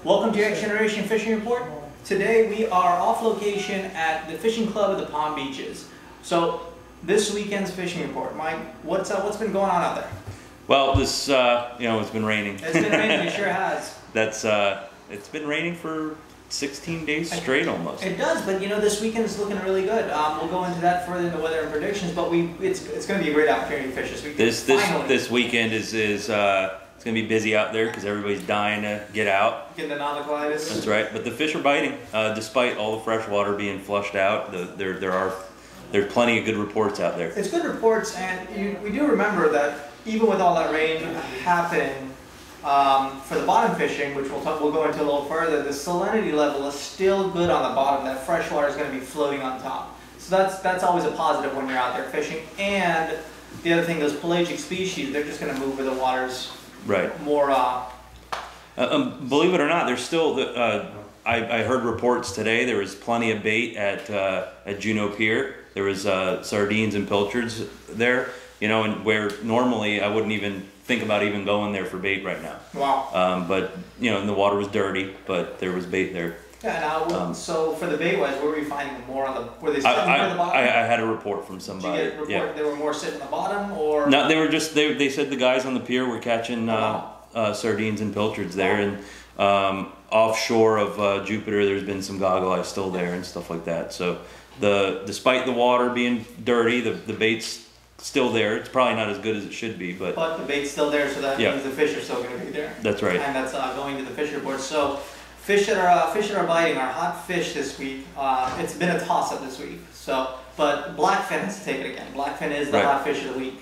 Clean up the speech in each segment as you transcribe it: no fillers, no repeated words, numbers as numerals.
Welcome to your X Generation Fishing Report. Today we are off location at the Fishing Club at the Palm Beaches. So this weekend's fishing report, Mike. What's been going on out there? Well, this it's been raining. It's been raining. It sure has. It's been raining for 16 days straight almost. It does, but this weekend is looking really good. We'll go into that further in the weather and predictions, but it's going to be a great opportunity to fish this weekend. This weekend is it's going to be busy out there because everybody's dying to get out. Getting the nautical-itis. That's right, but the fish are biting despite all the fresh water being flushed out. There's plenty of good reports out there. It's good reports, and we do remember that even with all that rain happening for the bottom fishing, which we'll go into a little further, the salinity level is still good on the bottom. That fresh water is going to be floating on top. So that's always a positive when you're out there fishing. And the other thing, those pelagic species, they're just going to move where the water's more. Believe it or not, there's still I heard reports today. There was plenty of bait at Juneau Pier. There was sardines and pilchards there. And where normally I wouldn't even think about even going there for bait right now. Wow. But and the water was dirty, but there was bait there. Yeah. Now, so for the bait wise, where were you finding them more were they sitting near the bottom? I had a report from somebody. Did you get a report they were more sitting on the bottom, or? No, they were just they said the guys on the pier were catching sardines and pilchards there, and offshore of Jupiter, there's been some goggle eyes still there and stuff like that. So despite the water being dirty, the bait's still there. It's probably not as good as it should be, but the bait's still there, so that means the fish are still going to be there. That's right. And that's going to the fish report. So fish that are biting, our hot fish this week. It's been a toss-up this week. But blackfin has to take it again. Blackfin is the hot fish of the week.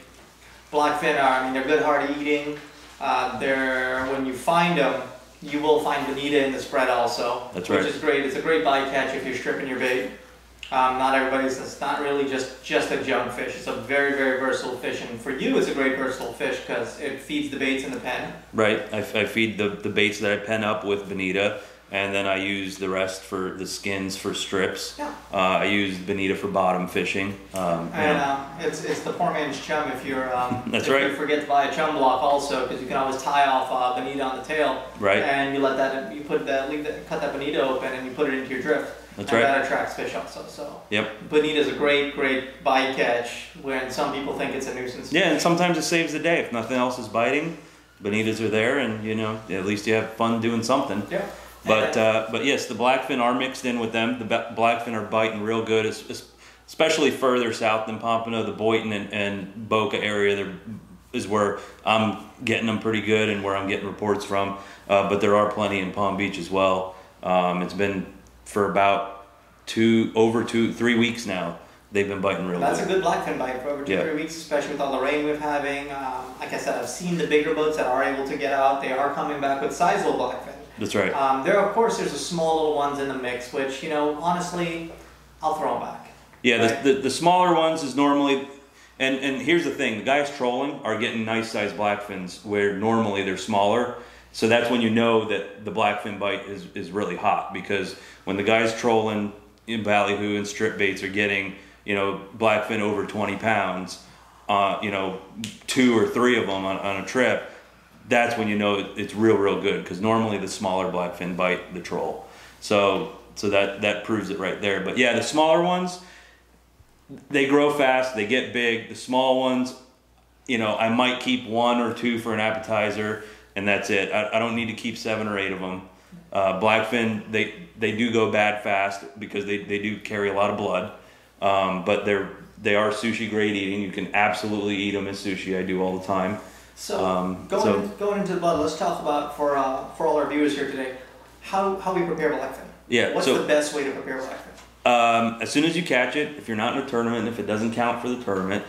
Blackfin they're good, hard eating. When you find them, you will find bonita in the spread also. That's right. Which is great. It's a great bycatch if you're stripping your bait. It's not really just a junk fish. It's a very, very versatile fish, and for you, it's a great versatile fish because it feeds the baits in the pen. Right. I feed the baits that I pen up with bonita, and then I use the rest for the skins for strips. Yeah. I use bonita for bottom fishing. It's the poor man's chum if you're That's if right. you forget to buy a chum block also, because you can always tie off bonita on the tail. Right. And you cut that bonita open and you put it into your drift. That's and right. That attracts fish also. So yep. Bonita is a great bycatch when some people think it's a nuisance. Yeah, and sometimes it saves the day. If nothing else is biting, bonitas are there, and at least you have fun doing something. Yeah. But yes, the blackfin are mixed in with them. The blackfin are biting real good, especially further south than Pompano. The Boynton and Boca area there is where I'm getting them pretty good and where I'm getting reports from. But there are plenty in Palm Beach as well. It's been for about 3 weeks now. They've been biting real good. That's a good blackfin bite for over 2-3 weeks, especially with all the rain we're having. Like I said, I've seen the bigger boats that are able to get out. They are coming back with sizable blackfin. That's right. There's the small little ones in the mix, which, honestly, I'll throw them back. Yeah, right? the smaller ones is normally, and here's the thing, the guys trolling are getting nice sized blackfins where normally they're smaller. So that's when you know that the blackfin bite is really hot, because when the guys trolling in ballyhoo and strip baits are getting, blackfin over 20 pounds, 2 or 3 of them on a trip, that's when you know it's real good, because normally the smaller blackfin bite the troll. So that proves it right there. But yeah, the smaller ones, they grow fast, they get big. The small ones, I might keep 1 or 2 for an appetizer, and that's it. I don't need to keep 7 or 8 of them. Blackfin, they do go bad fast because they do carry a lot of blood, but they are sushi grade eating. You can absolutely eat them as sushi. I do all the time. So going into the blood, let's talk about for all our viewers here today how we prepare blackfin. Yeah. What's the best way to prepare blackfin? As soon as you catch it, if you're not in a tournament, if it doesn't count for the tournament,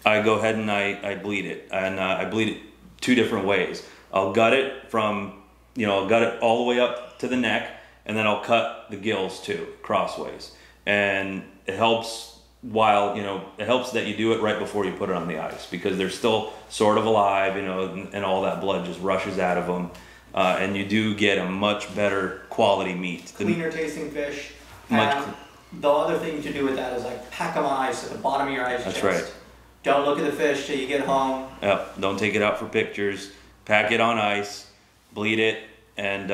I go ahead and I bleed it, and I bleed it 2 different ways. I'll gut it I'll gut it all the way up to the neck, and then I'll cut the gills too, crossways. And it helps it helps that you do it right before you put it on the ice, because they're still sort of alive, and all that blood just rushes out of them. And you do get a much better quality meat. Cleaner tasting fish. The other thing to do with that is pack them on ice at the bottom of your ice chest. That's right. Don't look at the fish till you get home. Yep. Don't take it out for pictures. Pack it on ice, bleed it, and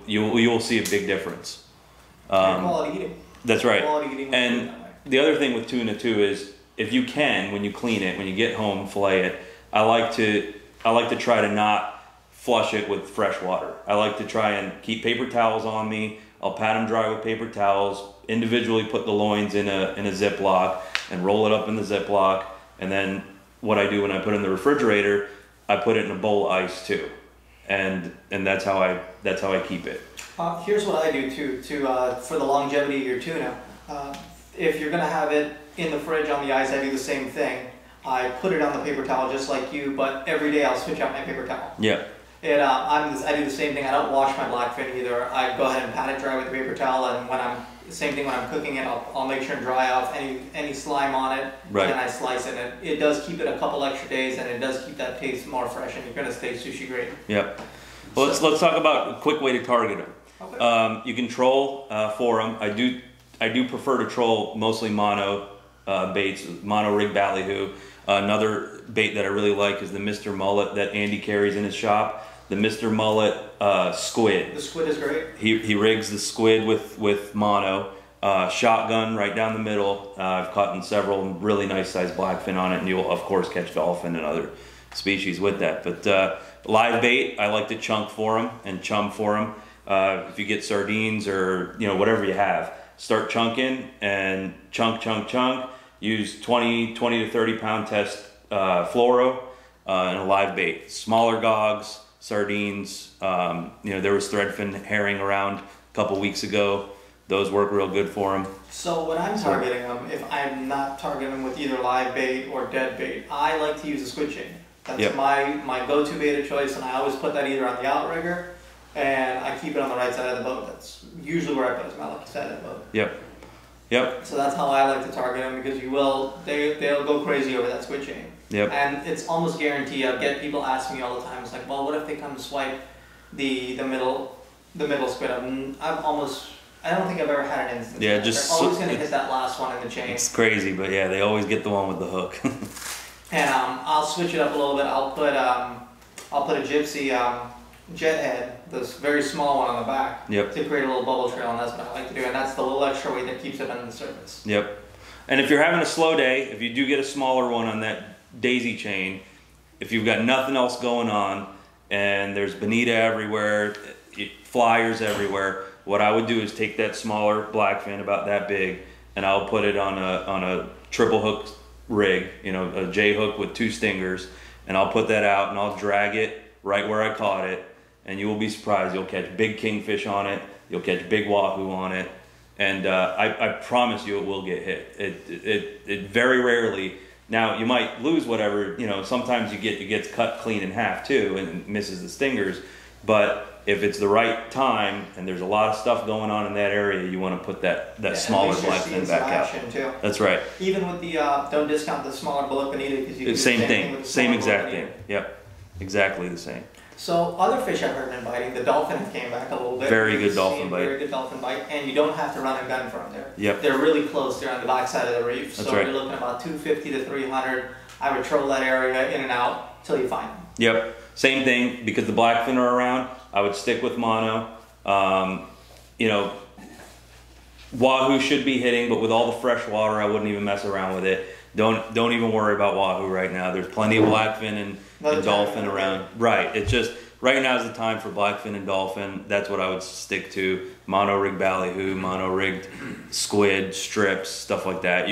you will see a big difference. Quality eating. That's right. Quality eating. And the other thing with tuna too is if you can, when you clean it, when you get home, fillet it. I like to try to not flush it with fresh water. I like to try and keep paper towels on me. I'll pat them dry with paper towels. Individually put the loins in a Ziploc and roll it up in the Ziploc. And then what I do when I put it in the refrigerator, I put it in a bowl of ice too, and that's how I keep it. Here's what I do too for the longevity of your tuna. If you're gonna have it in the fridge on the ice, I do the same thing. I put it on the paper towel just like you, but every day I'll switch out my paper towel. Yeah. I do the same thing. I don't wash my blackfin either. I go ahead and pat it dry with the paper towel, and same thing when I'm cooking it, I'll make sure and dry off any slime on it, right. And I slice it. It does keep it a couple extra days, and it does keep that taste more fresh, and you're gonna stay sushi grade. Yep. Well, let's talk about a quick way to target them. Okay. You can troll for them. I do prefer to troll mostly mono baits, mono rig ballyhoo. Another bait that I really like is the Mr. Mullet that Andy carries in his shop. The Mr. Mullet squid. The squid is great. He rigs the squid with mono. Shotgun right down the middle. I've caught in several really nice sized blackfin on it, and you'll of course catch dolphin and other species with that. But live bait, I like to chunk for them and chum for them. If you get sardines or whatever you have, start chunking and chunk. Use 20 to 30 pound test fluoro and a live bait. Smaller gogs, sardines. There was threadfin herring around a couple weeks ago. Those work real good for them. So when I'm targeting them, if I'm not targeting them with either live bait or dead bait, I like to use a squid chain. That's my go-to bait of choice, and I always put that either on the outrigger, and I keep it on the right side of the boat. That's usually where I put it, my lucky side of the boat. Yep. So that's how I like to target them, because they'll go crazy over that squid chain. Yep. And it's almost guaranteed. I get people asking me all the time. It's like, well, what if they come to swipe the middle squid? I don't think I've ever had an instance. Yeah, they're always going to hit that last one in the chain. It's crazy, but yeah, they always get the one with the hook. And I'll switch it up a little bit. I'll put a gypsy jet head, this very small one on the back, to create a little bubble trail, and that's what I like to do. And that's the little extra weight that keeps it under the surface. Yep. And if you're having a slow day, if you do get a smaller one on that daisy chain, if you've got nothing else going on and there's bonita everywhere, flyers everywhere, what I would do is take that smaller blackfin about that big, and I'll put it on a triple hook rig, a J hook with 2 stingers, and I'll put that out and I'll drag it right where I caught it, and you will be surprised. You'll catch big kingfish on it, you'll catch big wahoo on it, and I promise you it will get hit. It very rarely. Now you might lose whatever, sometimes it gets cut clean in half too and misses the stingers, but if it's the right time and there's a lot of stuff going on in that area, you want to put that smaller blackfin back out. Too. That's right. Even with the don't discount the smaller bullet bonita, because you can do same the thing, with the same smaller exact bullet thing. bonita. Yep, exactly the same. So other fish I've heard been biting, the dolphin came back a little bit. Very good dolphin bite. Very good dolphin bite, and you don't have to run a gun from there. Yep. They're really close. They're on the back side of the reef. That's so right. You're looking at about 250 to 300. I would troll that area in and out till you find them. Yep. Same thing, because the blackfin are around, I would stick with mono. Wahoo should be hitting, but with all the fresh water, I wouldn't even mess around with it. Don't even worry about wahoo right now. There's plenty of blackfin and dolphin around. Right. It's just right now is the time for blackfin and dolphin. That's what I would stick to. Mono rig ballyhoo, mono rigged squid, strips, stuff like that.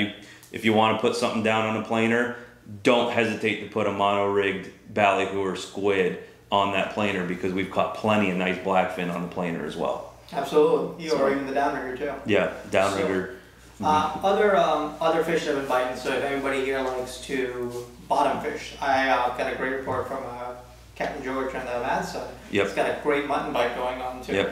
If you want to put something down on a planer, don't hesitate to put a mono rigged ballyhoo or squid on that planer, because we've caught plenty of nice blackfin on the planer as well. Absolutely. Or even the downrigger too. Yeah, downrigger. Other fish I've been biting. So if anybody here likes to bottom fish, I got a great report from Captain George on the Mad side. Yep. He's got a great mutton bite going on too. Yep.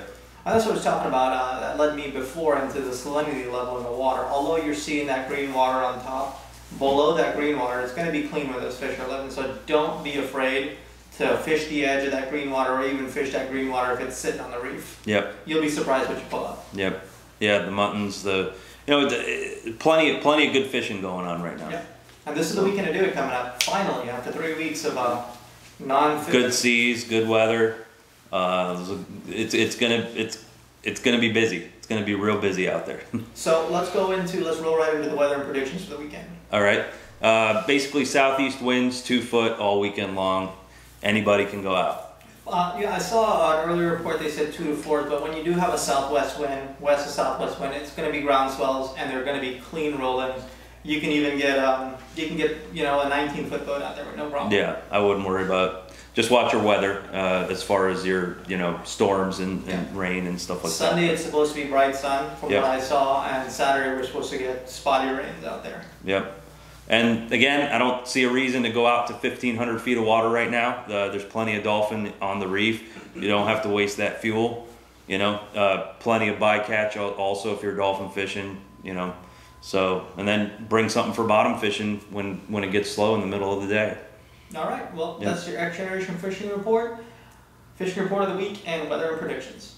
And that's what I was talking about. That led me before into the salinity level in the water. Although you're seeing that green water on top, below that green water, it's going to be clean where those fish are living. So don't be afraid to fish the edge of that green water, or even fish that green water if it's sitting on the reef. Yep. You'll be surprised what you pull up. Yep. Yeah, the muttons, plenty of good fishing going on right now. Yep. And this is the weekend to do it coming up. Finally, after 3 weeks of non-fish. Good seas, good weather. It's gonna be busy. It's gonna be real busy out there. So let's roll right into the weather and predictions for the weekend. All right. Basically, southeast winds 2 foot all weekend long. Anybody can go out. Yeah, I saw an earlier report. They said 2 to 4, but when you do have a southwest wind, west to southwest wind, it's going to be ground swells, and they're going to be clean rolling. You can even get a 19-foot boat out there with no problem. Yeah, I wouldn't worry about it. Just watch your weather as far as your storms and rain and stuff like Sunday that. it's supposed to be bright sun from Yep. what I saw, and Saturday we're supposed to get spotty rains out there. Yep. And again, I don't see a reason to go out to 1,500 feet of water right now. There's plenty of dolphin on the reef. You don't have to waste that fuel. Plenty of bycatch also if you're dolphin fishing. So, and then bring something for bottom fishing when it gets slow in the middle of the day. All right. Well, Yep. that's your X Generation fishing report of the week, and weather and predictions.